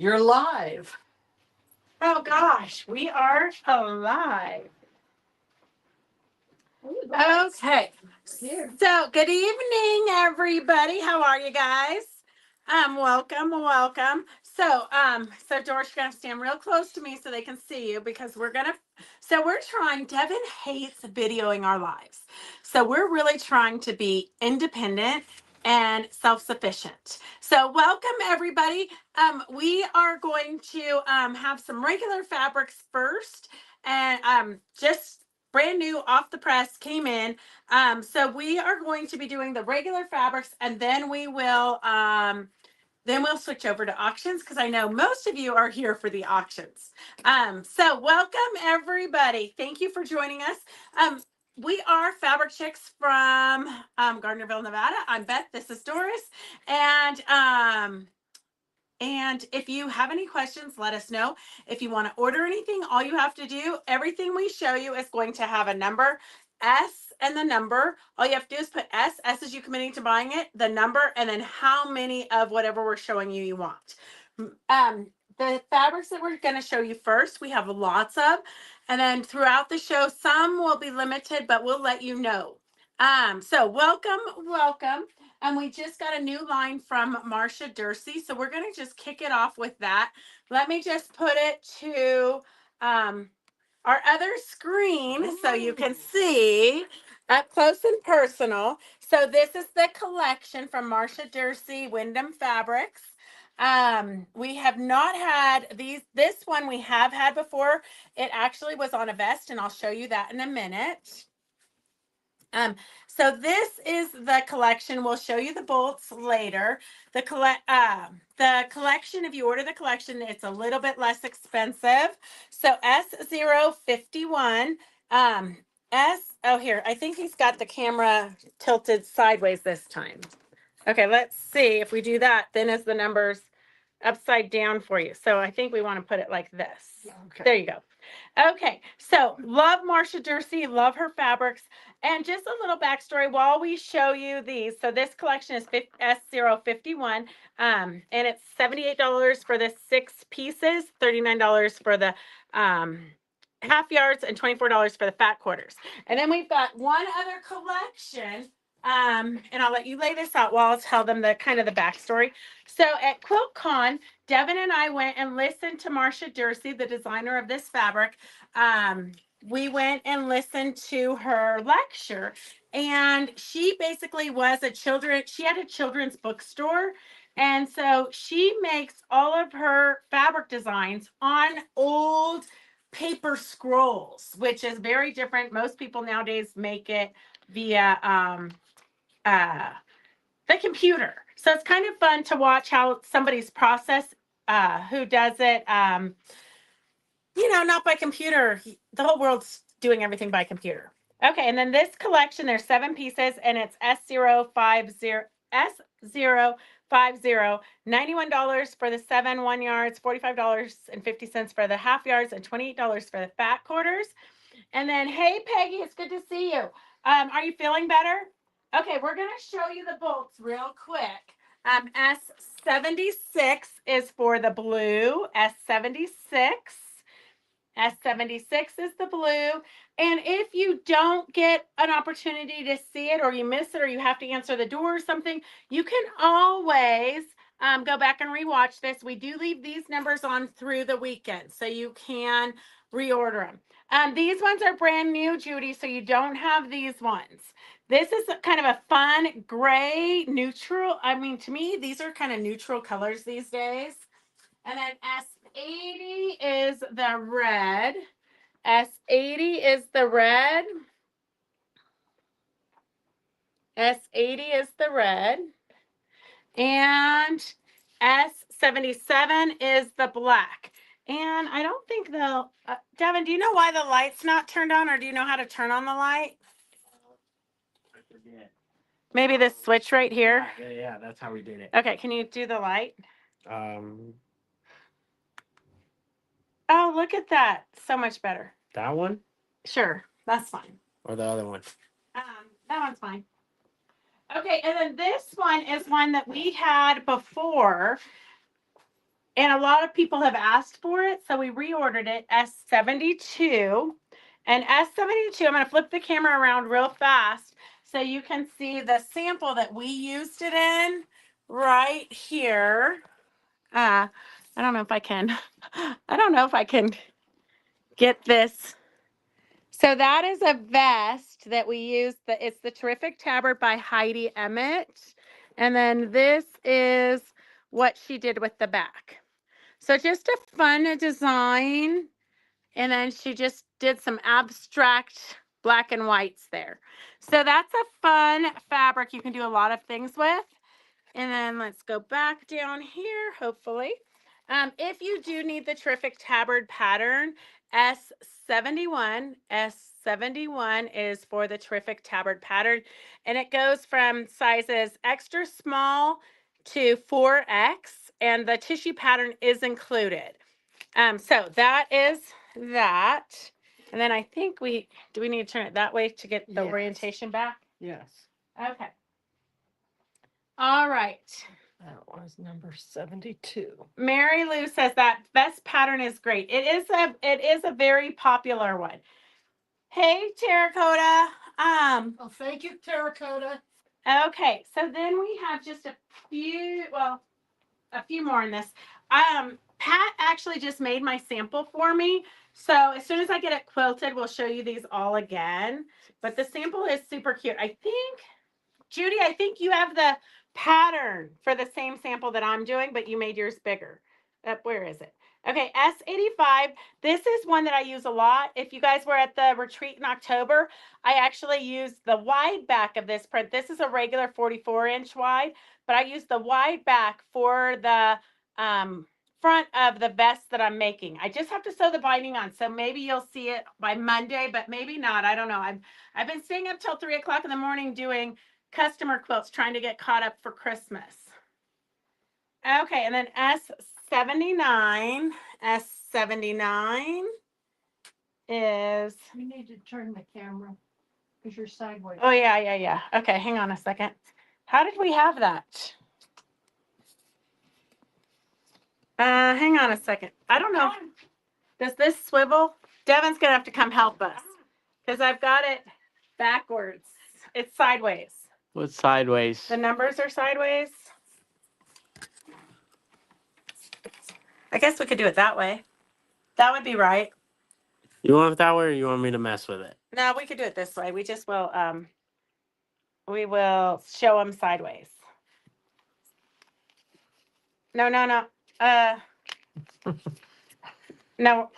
You're live. Oh gosh, we are alive. Okay. So good evening, everybody. How are you guys? Welcome. So Doris, you're gonna stand real close to me so they can see you because we're trying. Devin hates videoing our lives. So we're really trying to be independent and self-sufficient. So welcome everybody. We are going to have some regular fabrics first, and just brand new off the press came in. So we are going to be doing the regular fabrics, and then we'll switch over to auctions because I know most of you are here for the auctions. So welcome everybody. Thank you for joining us. We are Fabric Chicks from Gardnerville, Nevada. I'm Beth. This is Doris, and if you have any questions, let us know. If you want to order anything, all you have to do, everything we show you is going to have a number, S and the number. All you have to do is put S. S is you committing to buying it, the number, and then how many of whatever we're showing you want. The fabrics that we're going to show you first, we have lots of, and then throughout the show, some will be limited, but we'll let you know. So welcome. And we just got a new line from Marsha Dursey. So we're going to just kick it off with that. Let me just put it to our other screen so you can see up close and personal. So this is the collection from Marsha Dursey, Wyndham Fabrics. We have not had these. This one we have had before. It actually was on a vest, and I'll show you that in a minute. So this is the collection. We'll show you the bolts later. The collection, if you order the collection, it's a little bit less expensive. So S051, here, I think he's got the camera tilted sideways this time. Okay, let's see if we do that, then is the numbers upside down for you. So I think we want to put it like this. Okay. There you go. Okay, so love Marsha Dursey, love her fabrics. And just a little backstory while we show you these. So this collection is S051, and it's $78 for the 6 pieces, $39 for the half yards, and $24 for the fat quarters. And then we've got one other collection, and I'll let you lay this out while I'll tell them the kind of the backstory. So at QuiltCon, Devin and I went and listened to Marsha Dursey, the designer of this fabric. We went and listened to her lecture, and she basically she had a children's bookstore. And so she makes all of her fabric designs on old paper scrolls, which is very different. Most people nowadays make it via the computer. So it's kind of fun to watch how somebody's process who does it, not by computer. The whole world's doing everything by computer. Okay, and then this collection, there's 7 pieces, and it's S050, $91 for the 7 1 yards, $45.50 for the half yards, and $28 for the fat quarters. And then, hey, Peggy, it's good to see you. Are you feeling better? Okay, we're going to show you the bolts real quick. S76 is for the blue, S76 is the blue. And if you don't get an opportunity to see it, or you miss it, or you have to answer the door or something, you can always go back and rewatch this. We do leave these numbers on through the weekend, so you can reorder them. These ones are brand new, Judy, so you don't have these ones. This is kind of a fun gray neutral. I mean, to me, these are kind of neutral colors these days. And then S80 is the red. S80 is the red. S80 is the red. And S77 is the black. And I don't think they'll, Devin, do you know why the light's not turned on, or do you know how to turn on the light? I forget. Maybe this switch right here. Yeah, that's how we did it. Okay, can you do the light? Um, Oh, look at that. So much better. that one Sure, that's fine. or the other one? That one's fine. Okay, and then this one is one that we had before, and a lot of people have asked for it, so we reordered it, S72. And S72, I'm going to flip the camera around real fast so you can see the sample that we used it in right here. I don't know if I can. I don't know if I can get this. So that is a vest that we used. It's the Terrific Tabard by Heidi Emmett. And then this is what she did with the back. So just a fun design. And then she just did some abstract black and whites there. So that's a fun fabric you can do a lot of things with. And then let's go back down here, hopefully. If you do need the Terrific Tabard pattern, S71 is for the Terrific Tabard pattern. And it goes from sizes extra small to 4X. And the tissue pattern is included. So that is that. And then I think do we need to turn it that way to get the Yes. orientation back? Yes. Okay. All right. That was number 72. Mary Lou says that vest pattern is great. It is a very popular one. Hey, Terracotta. Well, thank you, Terracotta. Okay, so then we have just a few more in this. Pat actually just made my sample for me. So as soon as I get it quilted, we'll show you these all again. But the sample is super cute. I think, Judy, you have the pattern for the same sample that I'm doing, but you made yours bigger. Where is it? Okay, S85. This is one that I use a lot. If you guys were at the retreat in October, I actually used the wide back of this print. This is a regular 44-inch wide, but I used the wide back for the front of the vest that I'm making. I just have to sew the binding on, so maybe you'll see it by Monday, but maybe not. I don't know. I've been staying up till 3 o'clock in the morning doing customer quilts, trying to get caught up for Christmas. Okay, and then S79 is. You need to turn the camera because you're sideways. Oh yeah. Okay, hang on a second. How did we have that? Hang on a second. I don't know. Does this swivel? Devin's gonna have to come help us because I've got it backwards. It's sideways. What's sideways? The numbers are sideways. I guess we could do it that way. That would be right. You want it that way, or you want me to mess with it? No, we could do it this way. We just will we will show them sideways. No. No,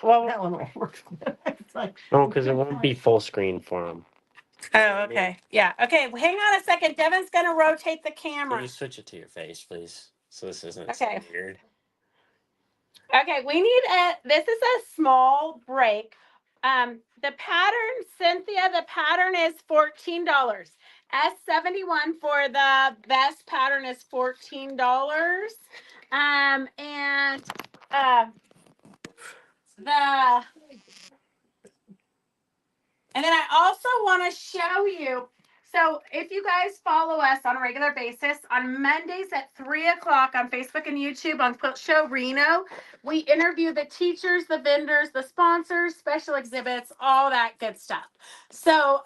well, That one will work. It's like, No, because it won't be full screen for them. oh, okay. Yeah. Okay. Well, hang on a second. Devin's going to rotate the Can camera. you switch it to your face, please? So this isn't Okay. so weird. Okay. This is a small break. The pattern, Cynthia, the pattern is $14. S71 for the vest pattern is $14. And then I also want to show you. So if you guys follow us on a regular basis, on Mondays at 3 o'clock on Facebook and YouTube on Quilt Show Reno, we interview the teachers, the vendors, the sponsors, special exhibits, all that good stuff. So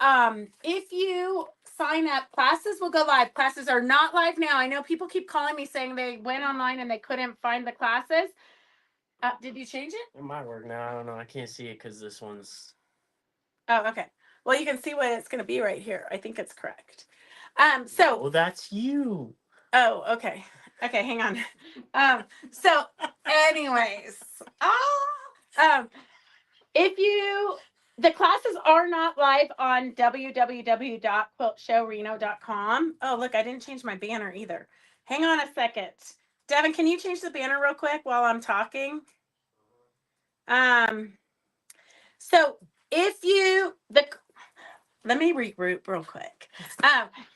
if you sign up, classes will go live. Classes are not live now. I know people keep calling me saying they went online and they couldn't find the classes. Did you change it? It might work now. I don't know. I can't see it because this one's. Oh, okay. Well, you can see what it's going to be right here. I think it's correct. Oh, that's you. Oh, okay. Okay, hang on. So anyways, the classes are not live on www.quiltshowreno.com. Oh, look, I didn't change my banner either. Hang on a second. Devin, can you change the banner real quick while I'm talking? So if you, let me regroup real quick.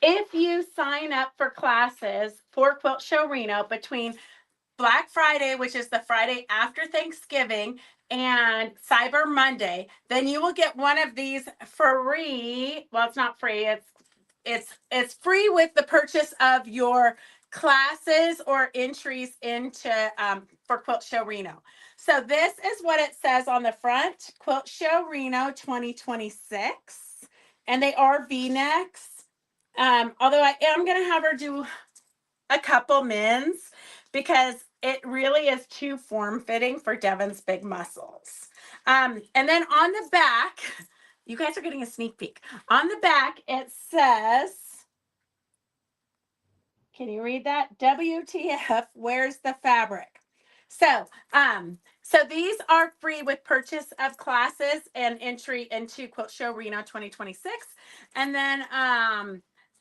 If you sign up for classes for Quilt Show Reno between Black Friday, which is the Friday after Thanksgiving, and Cyber Monday, then you will get one of these free. Well, it's not free. It's free with the purchase of your classes or entries into for Quilt Show Reno. So this is what it says on the front: Quilt Show Reno 2026, and they are V-necks. Although I am going to have her do a couple men's because it really is too form fitting for Devin's big muscles. And then on the back, you guys are getting a sneak peek. On the back, it says, can you read that? WTF, where's the fabric? So these are free with purchase of classes and entry into Quilt Show Reno 2026. And then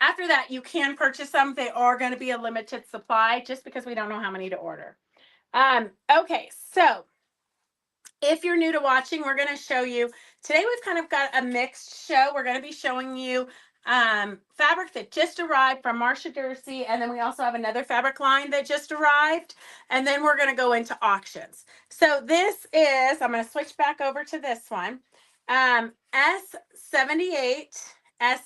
after that, you can purchase them. They are going to be a limited supply just because we don't know how many to order. Okay, so if you're new to watching, we're going to show you, today we've kind of got a mixed show. We're going to be showing you fabric that just arrived from Marsha Dursey, and then we also have another fabric line that just arrived, and then we're going to go into auctions. So this is, I'm going to switch back over to this one. S78 is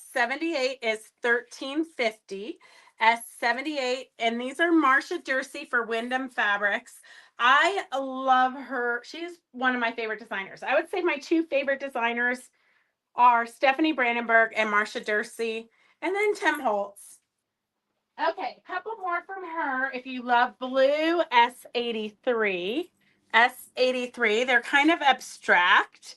$13.50. S78, and these are Marsha Dursey for Wyndham Fabrics. I love her. She's one of my favorite designers. I would say my two favorite designers are Stephanie Brandenburg and Marsha Dursey, and then Tim Holtz. Okay, a couple more from her. If you love blue, S83. S83, they're kind of abstract,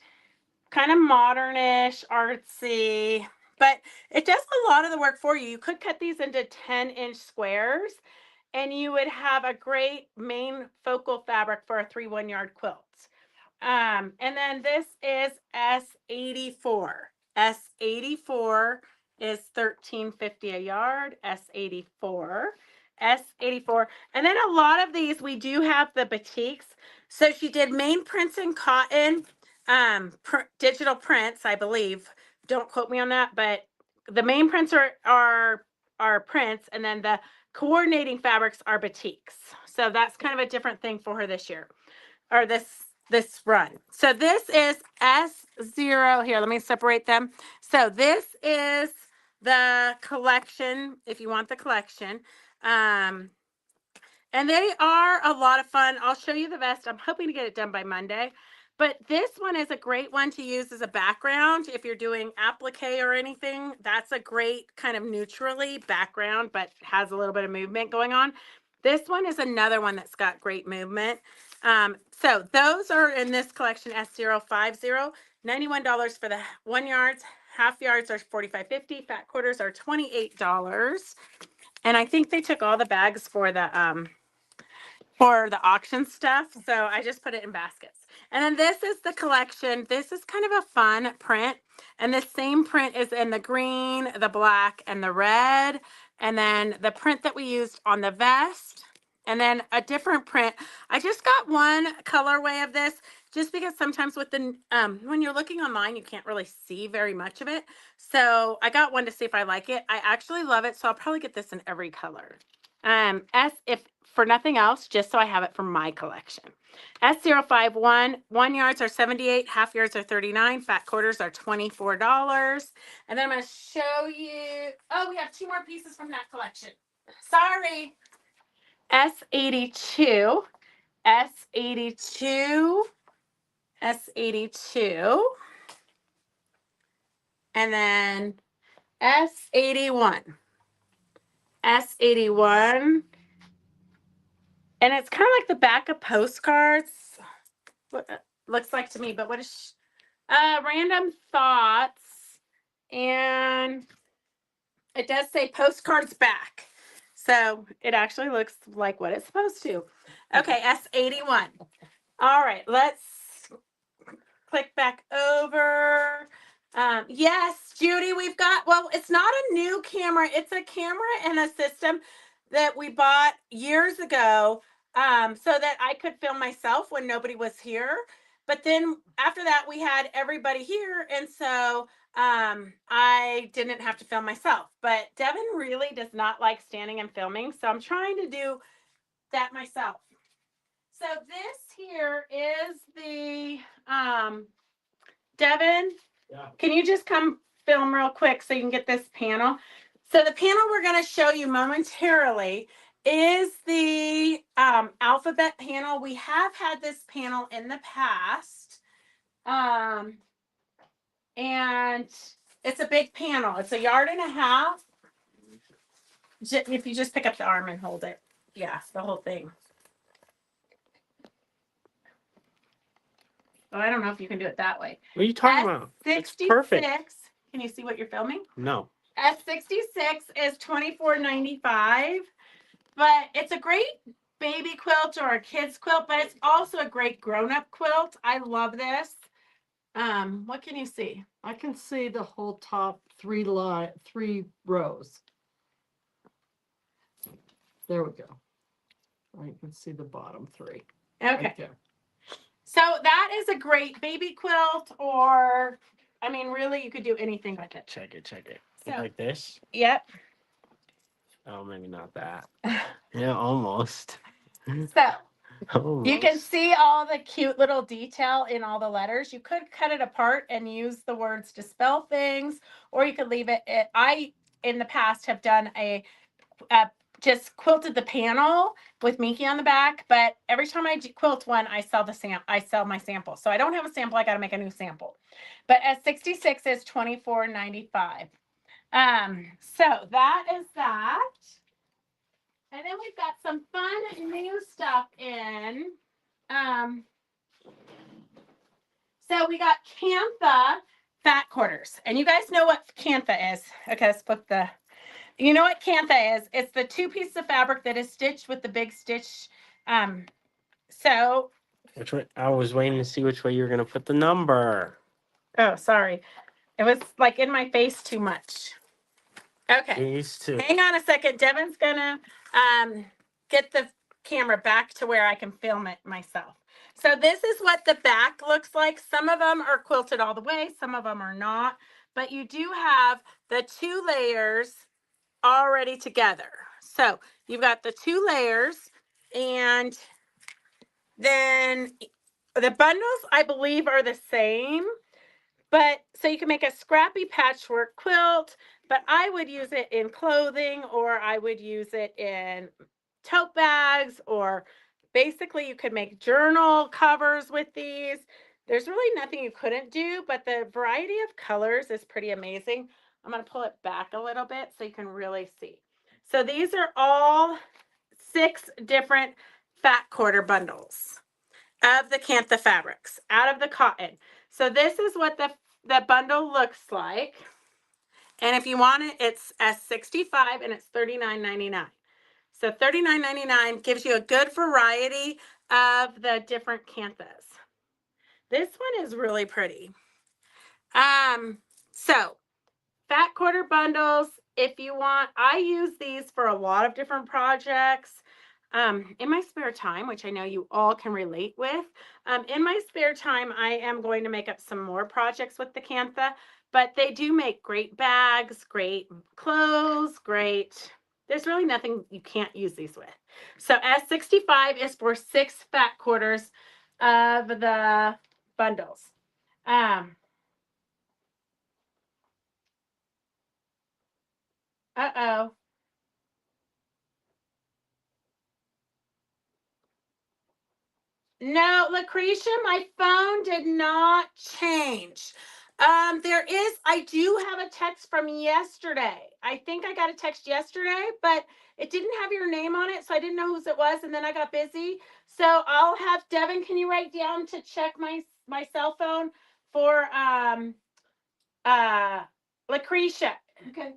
kind of modernish, artsy, but it does a lot of the work for you. You could cut these into 10-inch squares, and you would have a great main focal fabric for a 3 1-yard quilt. And then this is S84. S84 is $13.50 a yard. S84. S84. And then a lot of these, we do have the batiks. So she did main prints in cotton, digital prints, I believe. Don't quote me on that, but the main prints are prints, and then the coordinating fabrics are batiks. So that's kind of a different thing for her this year, or this run. So this is S0. Here, let me separate them. So this is the collection, if you want the collection. And they are a lot of fun. I'll show you the vest. I'm hoping to get it done by Monday. But this one is a great one to use as a background. If you're doing applique or anything, that's a great kind of neutrally background, but has a little bit of movement going on. This one is another one that's got great movement. So those are in this collection, S050, $91 for the 1 yards. Half yards are $45.50. Fat quarters are $28. And I think they took all the bags for the auction stuff. So I just put it in baskets. And then this is the collection. This is kind of a fun print. And the same print is in the green, the black, and the red. And then the print that we used on the vest. And then a different print. I just got one colorway of this just because sometimes with the, when you're looking online, you can't really see very much of it. So I got one to see if I like it. I actually love it. So I'll probably get this in every color. If for nothing else, just so I have it for my collection. S051, 1 yards are 78, half yards are 39, fat quarters are $24. And then I'm going to show you, oh, we have 2 more pieces from that collection. Sorry. S82, S82, S82, and then S81. S81. And it's kind of like the back of postcards. What it looks like to me, but what is random thoughts? And it does say postcards back. So it actually looks like what it's supposed to. Okay, S81. All right, let's click back over. Yes, Judy, we've got, well, it's not a new camera. It's a camera and a system that we bought years ago, so that I could film myself when nobody was here. But then after that, we had everybody here, and so I didn't have to film myself. But Devin really does not like standing and filming, so I'm trying to do that myself. So this here is the Devin. Yeah. Can you just come film real quick so you can get this panel? So the panel we're going to show you momentarily is the alphabet panel. We have had this panel in the past. And it's a big panel. It's 1.5 yards. If you just pick up the arm and hold it. Yeah, the whole thing. Oh, I don't know if you can do it that way. What are you talking about? It's perfect. S66. Can you see what you're filming? No. S66 is $24.95, but it's a great baby quilt or a kid's quilt, but it's also a great grown-up quilt. I love this. What can you see? I can see the whole top 3 rows. There we go. I can see the bottom 3. Okay. Right there. So that is a great baby quilt, or, I mean, really, you could do anything with it. Check it. So, Like this? yep. Oh, maybe not that. Yeah, almost. So Almost. you can see all the cute little detail in all the letters. You could cut it apart and use the words to spell things, or you could leave it. I, in the past, have done a just quilted the panel with Minky on the back, but every time I quilt one, I sell my sample. So I don't have a sample. I got to make a new sample. But S66 is $24.95. So that is that. And then we've got some fun new stuff in. So we got Cantha fat quarters. And you guys know what Cantha is. Okay, let's flip the... You know what Cantha is? It's the 2 pieces of fabric that is stitched with the big stitch. So... Which way? I was waiting to see which way you were going to put the number. Oh, sorry. It was like in my face too much. Okay. You're used to. Hang on a second. Devin's gonna get the camera back to where I can film it myself. So this is what the back looks like. Some of them are quilted all the way, some of them are not, but you do have the 2 layers already together. So you've got the 2 layers, and then the bundles, I believe, are the same. But so you can make a scrappy patchwork quilt, but I would use it in clothing, or I would use it in tote bags, or basically you could make journal covers with these. There's really nothing you couldn't do, but the variety of colors is pretty amazing. I'm going to pull it back a little bit so you can really see. So these are all 6 different fat quarter bundles of the Cantha fabrics out of the cotton. So this is what the bundle looks like. And if you want it, it's S65 and it's $39.99. So $39.99 gives you a good variety of the different Canthas. This one is really pretty. So fat quarter bundles, if you want, I use these for a lot of different projects. In my spare time, which I know you all can relate with, in my spare time, I am going to make up some more projects with the Cantha, but they do make great bags, great clothes, great, there's really nothing you can't use these with. So S65 is for 6 fat quarters of the bundles. Uh-oh. No, Lucretia, my phone did not change. I do have a text from yesterday. I think I got a text yesterday, but it didn't have your name on it, so I didn't know whose it was, and then I got busy. So I'll have Devin, can you write down to check my cell phone for Lucretia? Okay.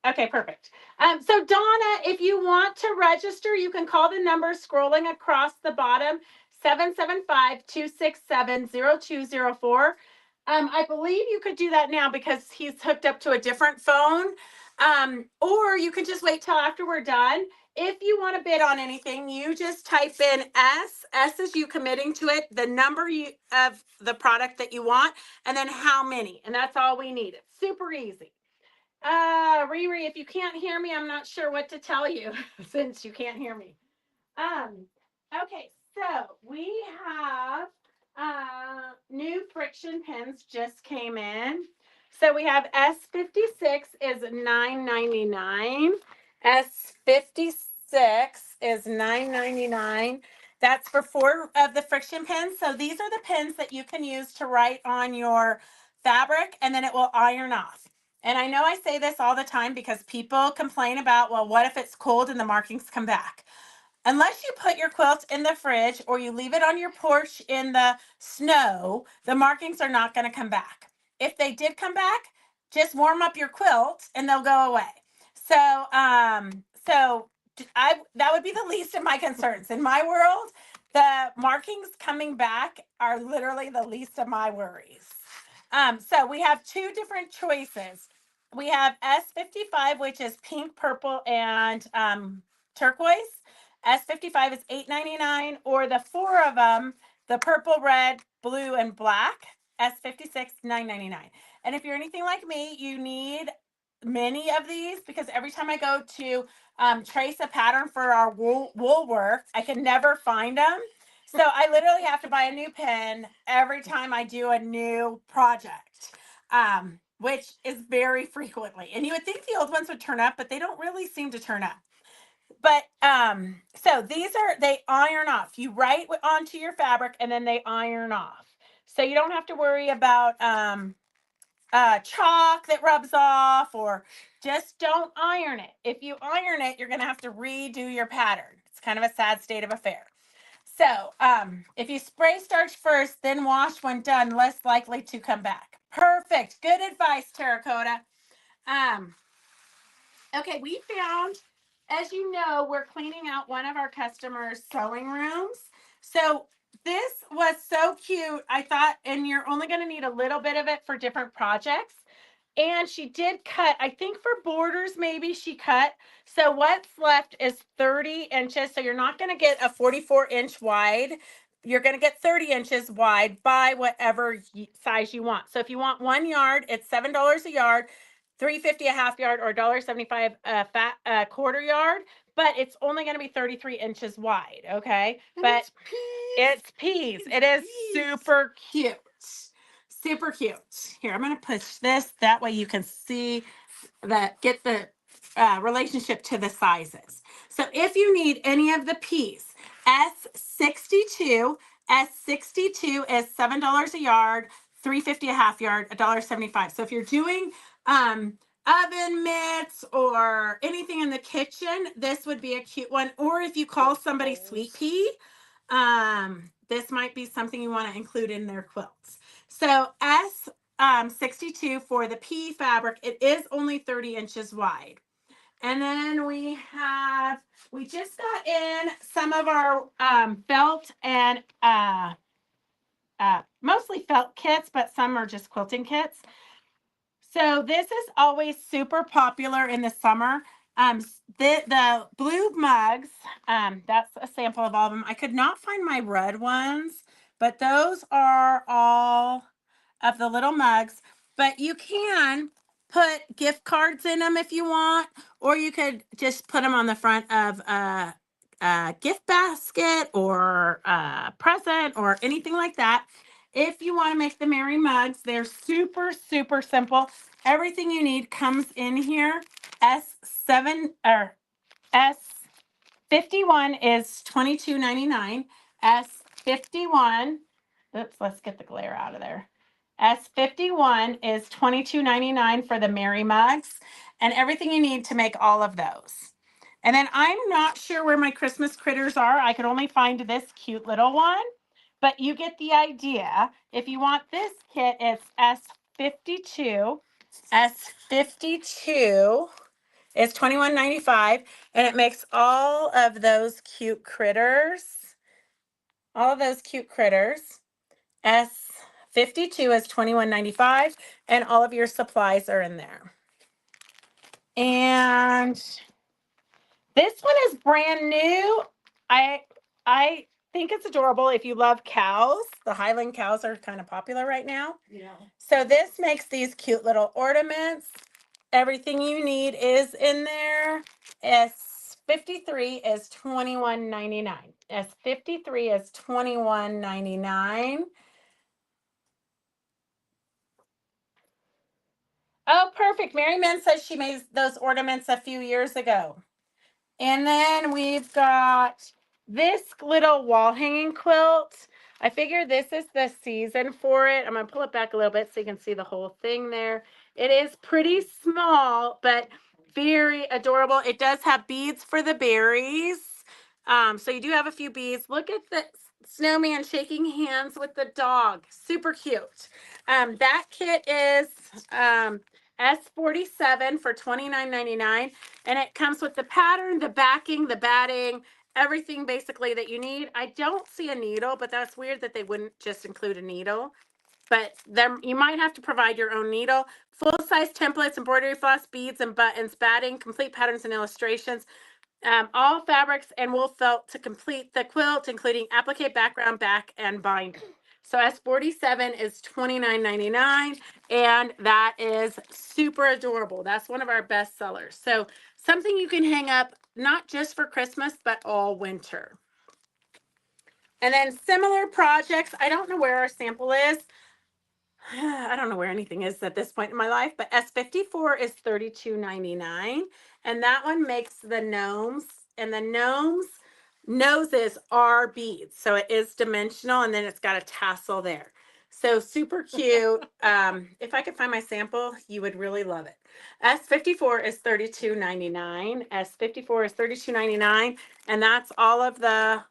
Okay, perfect. So Donna, if you want to register, you can call the number scrolling across the bottom, 775-267-0204. I believe you could do that now because he's hooked up to a different phone. Or you can just wait till after we're done if you want to bid on anything, you just type in S. S is you committing to it, the number of the product that you want, and then how many. And that's all we need. It's super easy. Riri, if you can't hear me, I'm not sure what to tell you since you can't hear me. Okay, so we have new friction pins just came in. So we have S56 is $9.99. S56 is $9.99. That's for 4 of the friction pins. So these are the pins that you can use to write on your fabric and then it will iron off. And I know I say this all the time because people complain about, well, what if it's cold and the markings come back? Unless you put your quilt in the fridge or you leave it on your porch in the snow, the markings are not going to come back. If they did come back, just warm up your quilt and they'll go away. So, that would be the least of my concerns. In my world, the markings coming back are literally the least of my worries. So we have 2 different choices. We have S55, which is pink, purple, and turquoise. S55 is $8.99, or the 4 of them, the purple, red, blue, and black, S56, $9.99. And if you're anything like me, you need many of these because every time I go to trace a pattern for our wool work, I can never find them. So I literally have to buy a new pen every time I do a new project, which is very frequently. And you would think the old ones would turn up, but they don't really seem to turn up. But so they iron off. You write onto your fabric and then they iron off. So you don't have to worry about chalk that rubs off, or just don't iron it. If you iron it, you're going to have to redo your pattern. It's kind of a sad state of affair. So if you spray starch first, then wash when done, less likely to come back. Perfect. Good advice, Terracotta. Okay, we found, as you know, we're cleaning out one of our customers' sewing rooms. So this was so cute. I thought, and you're only going to need a little bit of it for different projects. And she did cut, I think for borders, maybe she cut. So what's left is 30 inches. So you're not going to get a 44-inch wide. You're going to get 30 inches wide by whatever size you want. So if you want 1 yard, it's $7 a yard, $3.50 a half yard, or $1.75 a quarter yard. But it's only going to be 33 inches wide. Okay. And but it's peas. It is super cute. Super cute. Here, I'm going to push this. That way you can see get the relationship to the sizes. So if you need any of the peas, S62 is $7 a yard, $3.50 a half yard, $1.75. So if you're doing oven mitts or anything in the kitchen, this would be a cute one. Or if you call somebody sweet pea, this might be something you want to include in their quilts. So S62 for the pea fabric, it is only 30 inches wide. And then we just got in some of our felt and mostly felt kits, but some are just quilting kits. So this is always super popular in the summer. The blue mugs, that's a sample of all of them. I could not find my red ones, but those are all of the little mugs. But you can put gift cards in them if you want, or you could just put them on the front of a gift basket or a present or anything like that. If you want to make the Merry mugs, they're super, super simple. Everything you need comes in here. S51 is $22.99. S51, oops, let's get the glare out of there. S51 is $22.99 for the Merry mugs, and everything you need to make all of those. And then I'm not sure where my Christmas critters are. I could only find this cute little one. But you get the idea. If you want this kit, it's S52. S52 is $21.95, and it makes all of those cute critters. All of those cute critters. S52 is $21.95, and all of your supplies are in there. And This one is brand new. I think it's adorable. If you love cows, the Highland cows are kind of popular right now. Yeah. So this makes these cute little ornaments. Everything you need is in there. S53 is $21.99. S53 is $21.99. Oh, perfect. Mary Min says she made those ornaments a few years ago. And then we've got this little wall hanging quilt. I figure this is the season for it. I'm going to pull it back a little bit so you can see the whole thing there. It is pretty small, but very adorable. It does have beads for the berries. So you do have a few beads. Look at the snowman shaking hands with the dog. Super cute. That kit is S47 for $29.99. And it comes with the pattern, the backing, the batting, everything basically that you need. I don't see a needle, but that's weird that they wouldn't just include a needle. But then you might have to provide your own needle. Full-size templates, embroidery floss, beads and buttons, batting, complete patterns and illustrations. All fabrics and wool felt to complete the quilt, including applique, background, back, and binder. So S47 is $29.99, and that is super adorable. That's one of our best sellers. So something you can hang up not just for Christmas, but all winter. And then similar projects. I don't know where our sample is. I don't know where anything is at this point in my life, but S54 is $32.99. And that one makes the gnomes, and the gnomes noses are beads. So it is dimensional, and then it's got a tassel there. So super cute. If I could find my sample, you would really love it. S54 is $32.99. S54 is $32.99. And that's all of the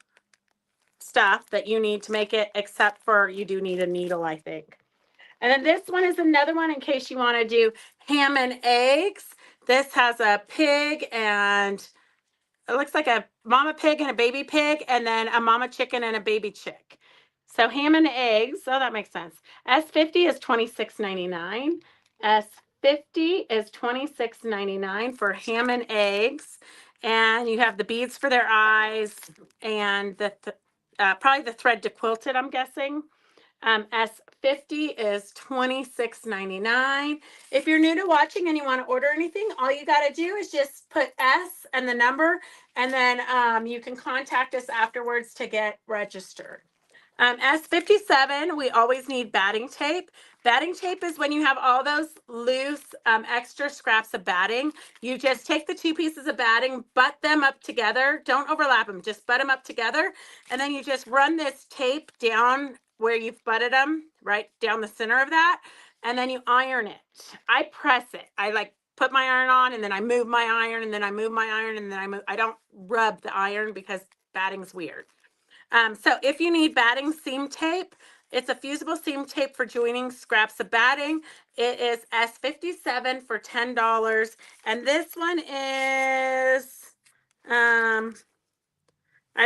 stuff that you need to make it, except for you do need a needle, I think. And then this one is another one in case you want to do ham and eggs. This has a pig, and it looks like a mama pig and a baby pig, and then a mama chicken and a baby chick. So ham and eggs. Oh, that makes sense. S50 is $26.99. S50 is $26.99 for ham and eggs. And you have the beads for their eyes and the probably the thread to quilt it, I'm guessing. S50 is $26.99. If you're new to watching and you want to order anything, all you got to do is just put S and the number, and then you can contact us afterwards to get registered. S57, we always need batting tape. Batting tape is when you have all those loose extra scraps of batting. You just take the two pieces of batting, butt them up together. Don't overlap them, just butt them up together. And then you just run this tape down where you've butted them, right down the center of that. And then you iron it. I press it. I like put my iron on, and then I move my iron, and then I move my iron, and then I don't rub the iron because batting's weird. So if you need batting seam tape, it's a fusible seam tape for joining scraps of batting. It is S57 for $10. And this one is, I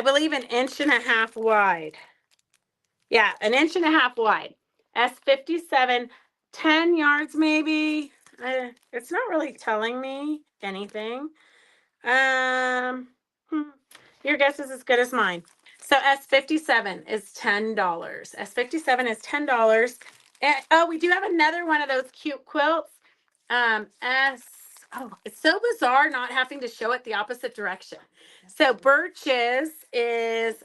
believe, 1.5 inches wide. Yeah, 1.5 inches wide. S57, 10 yards maybe. It's not really telling me anything. Your guess is as good as mine. So S57 is $10. S57 is $10. And oh, we do have another one of those cute quilts. Oh, it's so bizarre not having to show it the opposite direction. So Birch's is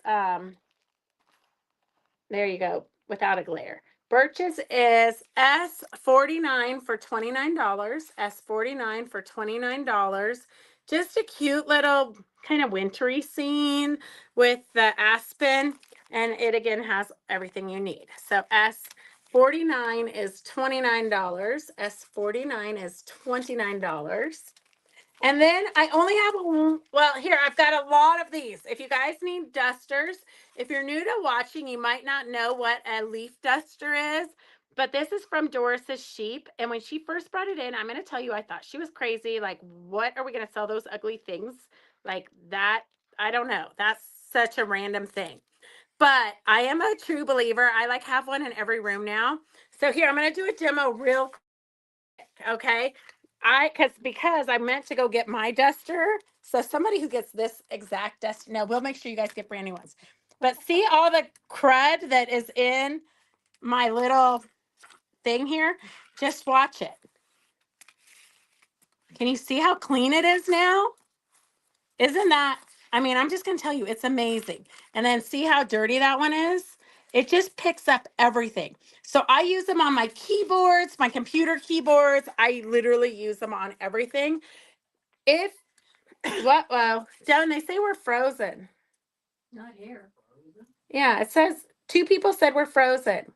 there you go, without a glare. Birch's is S49 for $29. S49 for $29. Just a cute little kind of wintry scene with the aspen, and it again has everything you need. So S49 is $29. S49 is $29. And then I only have well, here, I've got a lot of these. If you guys need dusters, if you're new to watching, you might not know what a leaf duster is, but this is from Doris's Sheep. And when she first brought it in, I'm going to tell you, I thought she was crazy. Like, what are we going to sell those ugly things like that? I don't know. That's such a random thing. But I am a true believer. I like have one in every room now. So here, I'm going to do a demo real quick, okay? Because I meant to go get my duster So somebody who gets this exact dust, no, we'll make sure you guys get brand new ones. But see all the crud that is in my little thing here? Just watch it. Can you see how clean it is now? Isn't that, I mean, I'm just going to tell you, it's amazing. And then see how dirty that one is? It just picks up everything. So I use them on my keyboards, my computer keyboards. I literally use them on everything. If, what, well, Devin, they say we're frozen. Not here. Yeah, it says 2 people said we're frozen.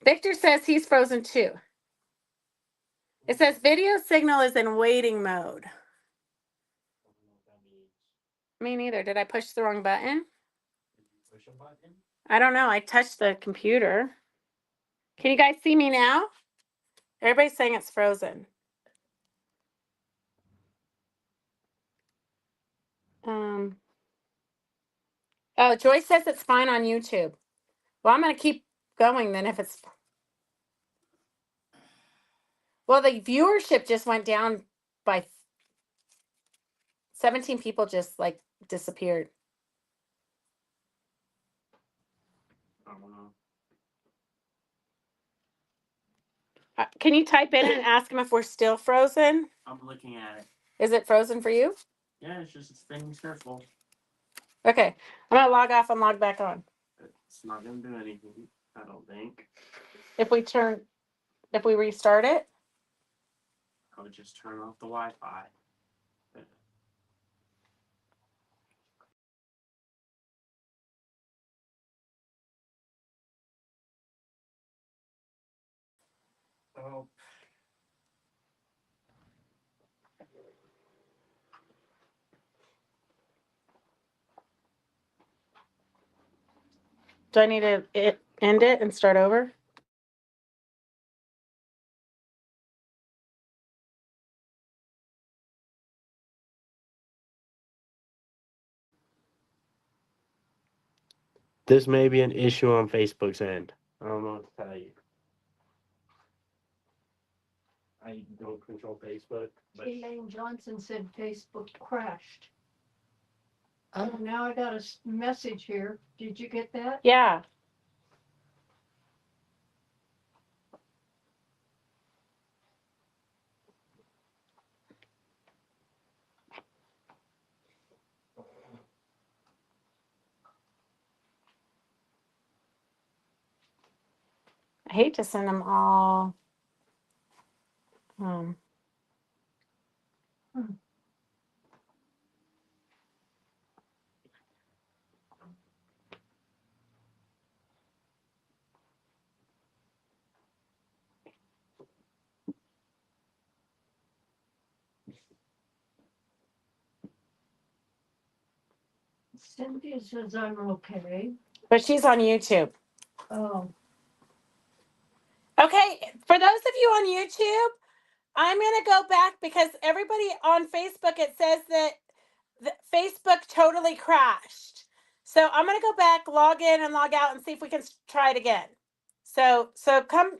Victor says he's frozen too. It says video signal is in waiting mode. Me neither. Did I push the wrong button? I don't know. I touched the computer. Can you guys see me now? Everybody's saying it's frozen. Oh, Joyce says it's fine on YouTube. Well, I'm going to keep going then if it's. Well, the viewership just went down by 17 people just like disappeared. I don't know. Can you type in and ask them if we're still frozen? I'm looking at it. Is it frozen for you? Yeah, it's just it's being careful. Okay. I'm going to log off and log back on. It's not gonna do anything, I don't think. If we restart it. I would just turn off the Wi-Fi. Oh. Do I need to end it and start over? This may be an issue on Facebook's end. I don't know what to tell you. I don't control Facebook, but Elaine Johnson said Facebook crashed. Oh, now I got a message here. Did you get that? Yeah. I hate to send them all. Cynthia says I'm okay. But she's on YouTube. Oh, Okay, for those of you on YouTube, I'm going to go back because everybody on Facebook, it says that Facebook totally crashed. So I'm going to go back, log in and log out and see if we can try it again. So come